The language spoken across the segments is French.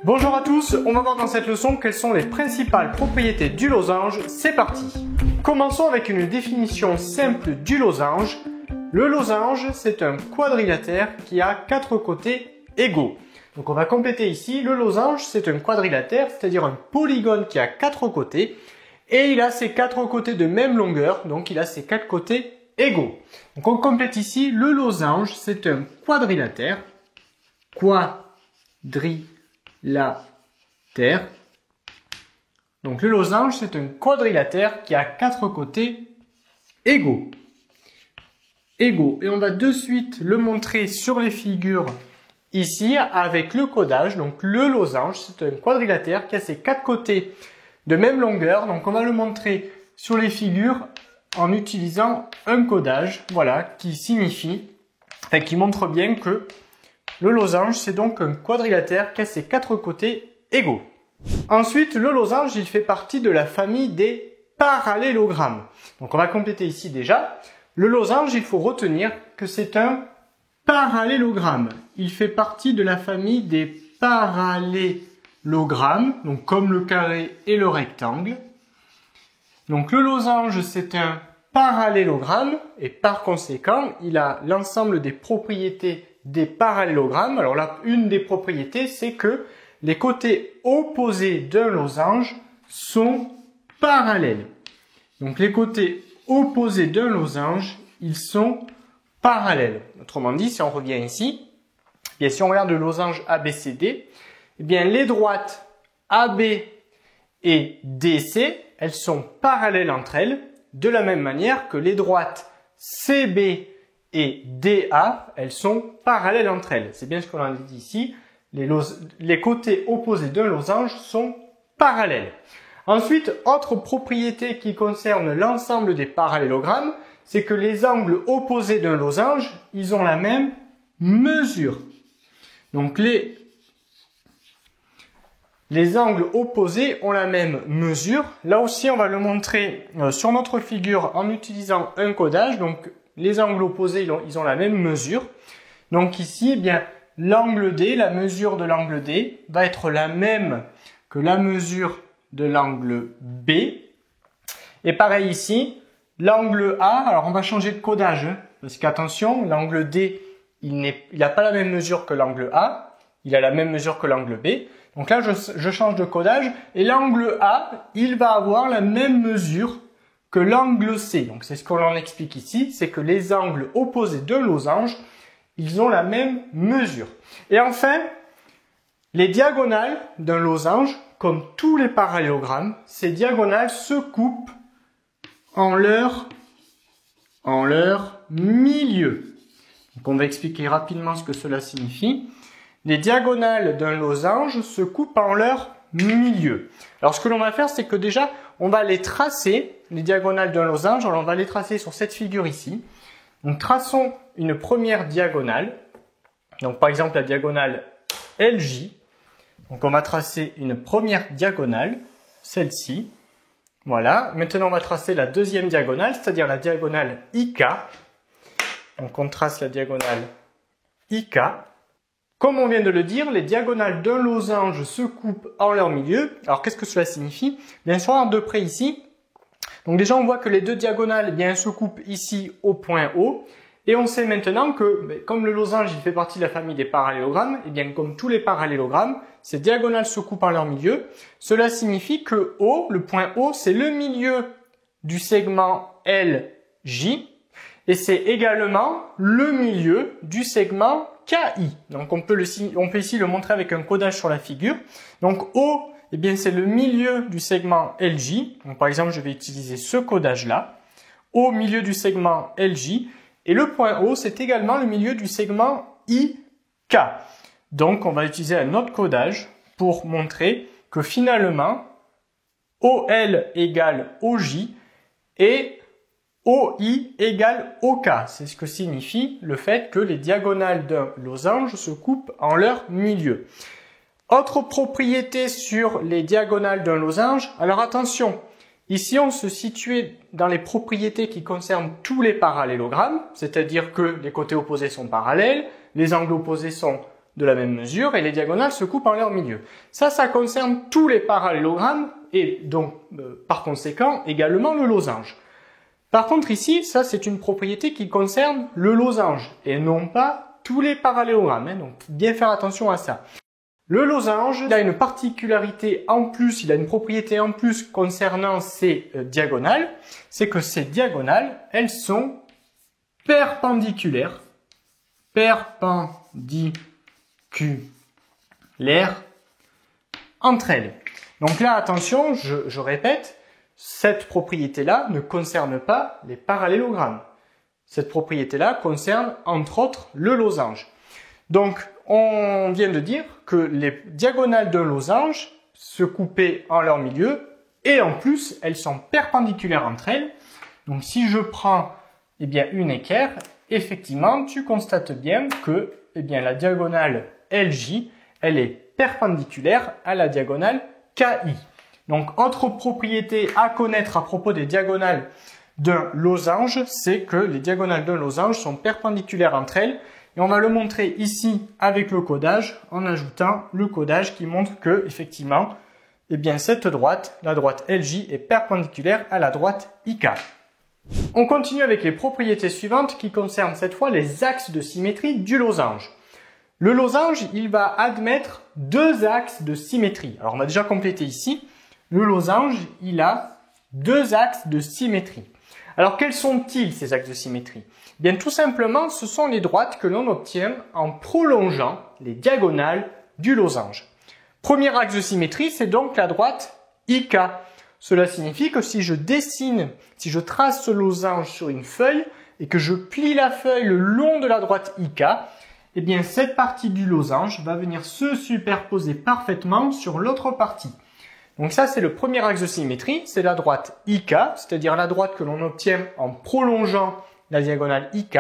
Bonjour à tous, on va voir dans cette leçon quelles sont les principales propriétés du losange. C'est parti! Commençons avec une définition simple du losange. Le losange, c'est un quadrilatère qui a 4 côtés égaux. Donc on va compléter ici, le losange, c'est un quadrilatère, c'est-à-dire un polygone qui a 4 côtés, et il a ses 4 côtés de même longueur, donc il a ses 4 côtés égaux. Donc on complète ici, le losange, c'est un quadrilatère, Donc le losange, c'est un quadrilatère qui a 4 côtés égaux. Et on va de suite le montrer sur les figures ici avec le codage. Donc le losange, c'est un quadrilatère qui a ses 4 côtés de même longueur. Donc on va le montrer sur les figures en utilisant un codage, voilà, qui montre bien que le losange, c'est donc un quadrilatère qui a ses 4 côtés égaux. Ensuite, le losange, il fait partie de la famille des parallélogrammes. Donc on va compléter ici déjà. Le losange, il faut retenir que c'est un parallélogramme. Il fait partie de la famille des parallélogrammes, donc comme le carré et le rectangle. Donc le losange, c'est un parallélogramme et par conséquent, il a l'ensemble des propriétés des parallélogrammes. Alors là, une des propriétés, c'est que les côtés opposés d'un losange sont parallèles. Donc les côtés opposés d'un losange, ils sont parallèles. Autrement dit, si on revient ici, eh bien, si on regarde le losange ABCD, eh bien, les droites AB et DC, elles sont parallèles entre elles, de la même manière que les droites CB et DA, elles sont parallèles entre elles. C'est bien ce qu'on a dit ici. Les côtés opposés d'un losange sont parallèles. Ensuite, autre propriété qui concerne l'ensemble des parallélogrammes, c'est que les angles opposés d'un losange, ils ont la même mesure. Donc les angles opposés ont la même mesure. Là aussi, on va le montrer sur notre figure en utilisant un codage. Donc les angles opposés, ils ont la même mesure. Donc ici, eh bien, l'angle D, la mesure de l'angle D, va être la même que la mesure de l'angle B. Et pareil ici, l'angle A, alors on va changer de codage, hein, parce qu'attention, l'angle D, il n'a pas la même mesure que l'angle A, il a la même mesure que l'angle B. Donc là, je change de codage, et l'angle A, il va avoir la même mesure que l'angle C. Donc c'est ce qu'on en explique ici, c'est que les angles opposés d'un losange, ils ont la même mesure. Et enfin, les diagonales d'un losange, comme tous les parallélogrammes, ces diagonales se coupent en leur milieu. Donc on va expliquer rapidement ce que cela signifie. Les diagonales d'un losange se coupent en leur milieu. Alors ce que l'on va faire, c'est que déjà, on va les tracer, les diagonales d'un losange, alors on va les tracer sur cette figure ici. Donc traçons une première diagonale. Donc par exemple la diagonale LJ. Donc on va tracer une première diagonale, celle-ci. Voilà. Maintenant on va tracer la deuxième diagonale, c'est-à-dire la diagonale IK. Donc on trace la diagonale IK. Comme on vient de le dire, les diagonales d'un losange se coupent en leur milieu. Alors qu'est-ce que cela signifie? Bien sûr, de près ici. Donc déjà on voit que les deux diagonales, eh bien, elles se coupent ici au point O. Et on sait maintenant que, comme le losange il fait partie de la famille des parallélogrammes, et bien comme tous les parallélogrammes, ces diagonales se coupent en leur milieu. Cela signifie que O, le point O, c'est le milieu du segment LJ, et c'est également le milieu du segment KI. Donc on peut ici le montrer avec un codage sur la figure. Donc O, eh bien c'est le milieu du segment LJ. Donc par exemple, je vais utiliser ce codage-là. O, milieu du segment LJ. Et le point O, c'est également le milieu du segment IK. Donc, on va utiliser un autre codage pour montrer que finalement, OL égale OJ et OI égale OK. C'est ce que signifie le fait que les diagonales d'un losange se coupent en leur milieu. Autre propriété sur les diagonales d'un losange. Alors attention, ici, on se situait dans les propriétés qui concernent tous les parallélogrammes, c'est-à-dire que les côtés opposés sont parallèles, les angles opposés sont de la même mesure et les diagonales se coupent en leur milieu. Ça concerne tous les parallélogrammes et donc par conséquent également le losange. Par contre ici, ça c'est une propriété qui concerne le losange et non pas tous les parallélogrammes, hein, donc bien faire attention à ça. Le losange, il a une particularité en plus, il a une propriété en plus concernant ces diagonales, c'est que ces diagonales, elles sont perpendiculaires entre elles. Donc là, attention, je répète, cette propriété-là ne concerne pas les parallélogrammes. Cette propriété-là concerne entre autres le losange. Donc, on vient de dire que les diagonales d'un losange se coupaient en leur milieu et en plus, elles sont perpendiculaires entre elles. Donc, si je prends une équerre, effectivement, tu constates bien que la diagonale LJ, elle est perpendiculaire à la diagonale KI. Donc, autre propriété à connaître à propos des diagonales d'un losange, c'est que les diagonales d'un losange sont perpendiculaires entre elles. Et on va le montrer ici avec le codage, en ajoutant le codage qui montre que, effectivement, cette droite, la droite LJ, est perpendiculaire à la droite IK. On continue avec les propriétés suivantes qui concernent cette fois les axes de symétrie du losange. Le losange, il va admettre deux axes de symétrie. Alors on a déjà complété ici. Le losange, il a deux axes de symétrie. Alors quels sont-ils ces axes de symétrie? Bien tout simplement, ce sont les droites que l'on obtient en prolongeant les diagonales du losange. Premier axe de symétrie, c'est donc la droite IK. Cela signifie que si je trace ce losange sur une feuille et que je plie la feuille le long de la droite IK, cette partie du losange va venir se superposer parfaitement sur l'autre partie. Donc ça, c'est le premier axe de symétrie, c'est la droite IK, c'est-à-dire la droite que l'on obtient en prolongeant la diagonale IK.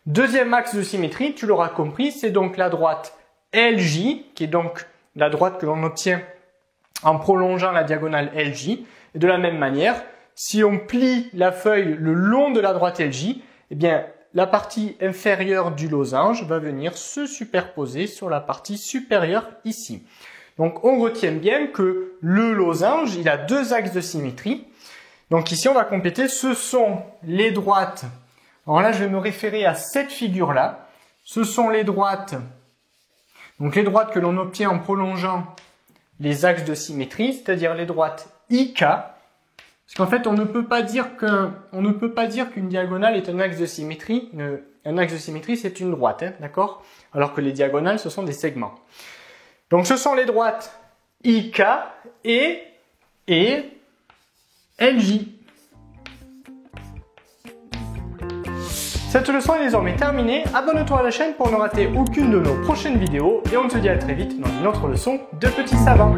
Deuxième axe de symétrie, tu l'auras compris, c'est donc la droite LJ, qui est donc la droite que l'on obtient en prolongeant la diagonale LJ. Et de la même manière, si on plie la feuille le long de la droite LJ, la partie inférieure du losange va venir se superposer sur la partie supérieure ici. Donc on retient bien que le losange, il a deux axes de symétrie. Donc ici on va compléter, ce sont les droites. Alors là je vais me référer à cette figure-là. Ce sont les droites. Donc les droites que l'on obtient en prolongeant les axes de symétrie, c'est-à-dire les droites IK. Parce qu'en fait on ne peut pas dire qu'une diagonale est un axe de symétrie. Un axe de symétrie c'est une droite, hein, d'accord? Alors que les diagonales ce sont des segments. Donc ce sont les droites IK et LJ. Cette leçon est désormais terminée. Abonne-toi à la chaîne pour ne rater aucune de nos prochaines vidéos et on se dit à très vite dans une autre leçon de petits savants.